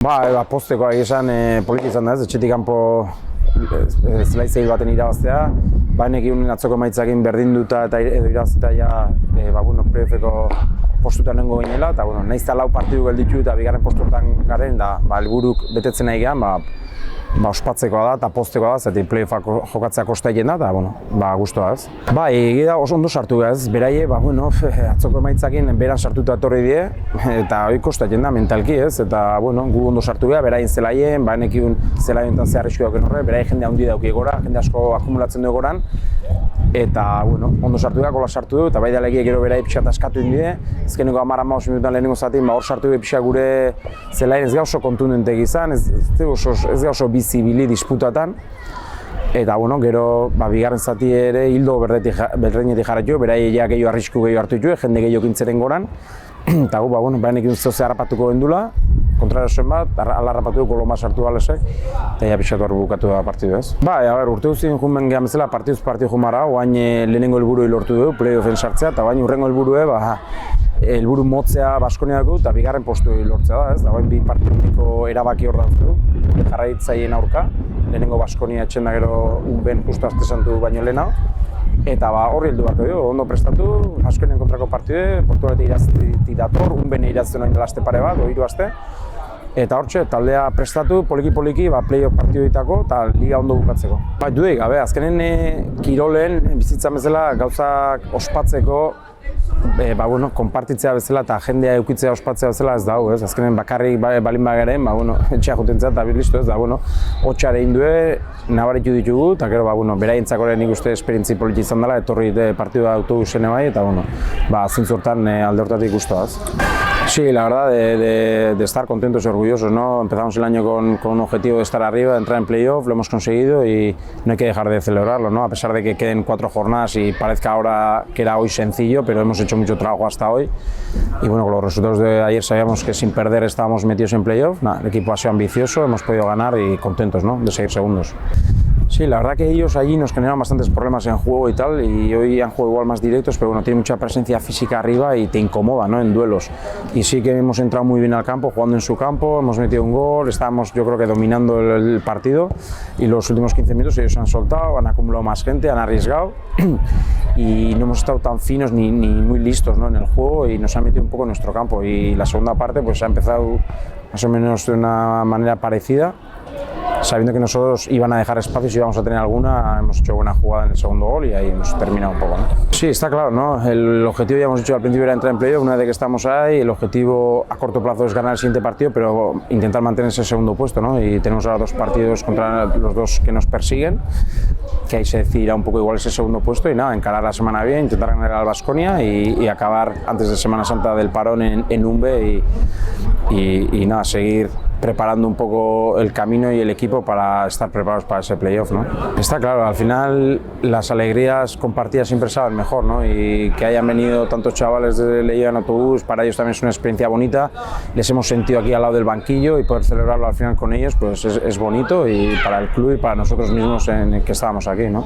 Poztekoa esan poliki izan da ez, etxetik kanpo zelaitzei baten irabaztea. Baenekin atzoko emaitzakin berdinduta edo irabazita playoffeko postutan nengo ginela, eta nahiz eta 4 partidu gelditu eta bigarren postuetan garen, helburuk betetzen nahi gehan, ospatzekoa da eta poztekoa da, zati playoffak jokatzea kosta egiten da, eta guztua ez. Egia oso ondo sartu ez, beraie, atzoko emaitzakin beran sartuta etorri die, eta hori kosta egiten da mentalki ez, eta gu ondo sartu geha, beraien zelaien, baenekin zelaienetan ze arrisku dauken horre, beraien jende handi dauki gora, jende asko akumulatzen du goran, eta ondo sartu geha, gola sartu du, eta bai da legiek gero beraie pixat askatu indie, ezkeneko 10-15 minutan lehenengo zatin, hor sartu geha pixat gure zelaien ez gauzo kontundentek izan, ez gauzo bizibili disputatan, eta gero bigarren zati ere hildo berdainetik jarraitu, beraiek gehiago arrisku gehiago hartu ditu, jende gehiago kintzeren goran, eta baenekin zehose harrapatuko gendula, kontrarazioen bat, ala harrapatu golo mas hartu alesek, eta pixatu hor bukatu da partidu ez. Urte guztien junben gehan bezala, partiduz partidu jumara, oain lehenengo helburu lortu du, playoffen sartzea, eta oain urrengo helburue, helburu motzea Baskonia dugu eta bigarren postu lortzea da, ez? Oain 2 partidiko erabaki hor dauzu, jarraitzaien aurka, lehenengo Baskonia etxen da gero unben justu azte santu baino lehena, eta horri heldu beharko dugu, ondo prestatu, Baskonien kontrako partidu, Portugalete irazti dator, unben irazten oin dela aste pare bat, 3 aste, eta hortxe, taldea prestatu, poliki-poliki, playoff partidu ditako, eta liga ondo bukatzeko. Dudik, kirolen, bizitzan bezala, gauzak ospatzeko, konpartitzea bezala eta jendea eukitzea ospatzea bezala ez dago, ez? Azkenen bakarrik balin bagaren, etxea jutentzea eta listo ez da, hotxare indue, nabaritu ditugu, eta gero, beraientzako nik uste esperientzi politi izan dela, etorri partidua autobusene bai, eta, zintzortan alde hortatik guztuaz. Sí, la verdad, de estar contentos y orgullosos, ¿no? Empezamos el año con un objetivo de estar arriba, de entrar en playoff, lo hemos conseguido y no hay que dejar de celebrarlo, ¿no? A pesar de que queden 4 jornadas y parezca ahora que era hoy sencillo, pero hemos hecho mucho trabajo hasta hoy. Y con los resultados de ayer sabíamos que sin perder estábamos metidos en playoff. El equipo ha sido ambicioso, hemos podido ganar y contentos, ¿no? De seguir segundos. Sí, la verdad que ellos allí nos generaron bastantes problemas en juego y tal, y hoy han jugado igual más directos, pero tienen mucha presencia física arriba y te incomoda, ¿no? En duelos. Y sí que hemos entrado muy bien al campo, jugando en su campo, hemos metido un gol, estábamos yo creo que dominando el partido, y los últimos 15 minutos ellos han soltado, han acumulado más gente, han arriesgado, y no hemos estado tan finos ni muy listos, ¿no? En el juego, y nos han metido un poco en nuestro campo, y la segunda parte pues ha empezado más o menos de una manera parecida. Sabiendo que nosotros iban a dejar espacios y íbamos a tener alguna, hemos hecho buena jugada en el segundo gol y ahí hemos terminado un poco, ¿no? Sí, está claro, ¿no? El objetivo, ya hemos dicho al principio, era entrar en playoff. Una vez que estamos ahí, el objetivo a corto plazo es ganar el siguiente partido, pero intentar mantener ese segundo puesto, ¿no? Y tenemos ahora 2 partidos contra los 2 que nos persiguen, que ahí se decidirá un poco igual ese segundo puesto, y nada, encarar la semana bien, intentar ganar al Baskonia y acabar antes de Semana Santa del parón en Umbe y nada, seguir preparando un poco el camino y el equipo para estar preparados para ese playoff, ¿no? Está claro, al final las alegrías compartidas siempre saben mejor, ¿no? Y que hayan venido tantos chavales de Leia en autobús, para ellos también es una experiencia bonita. Les hemos sentido aquí al lado del banquillo y poder celebrarlo al final con ellos, pues es bonito, y para el club y para nosotros mismos en el que estábamos aquí, ¿no?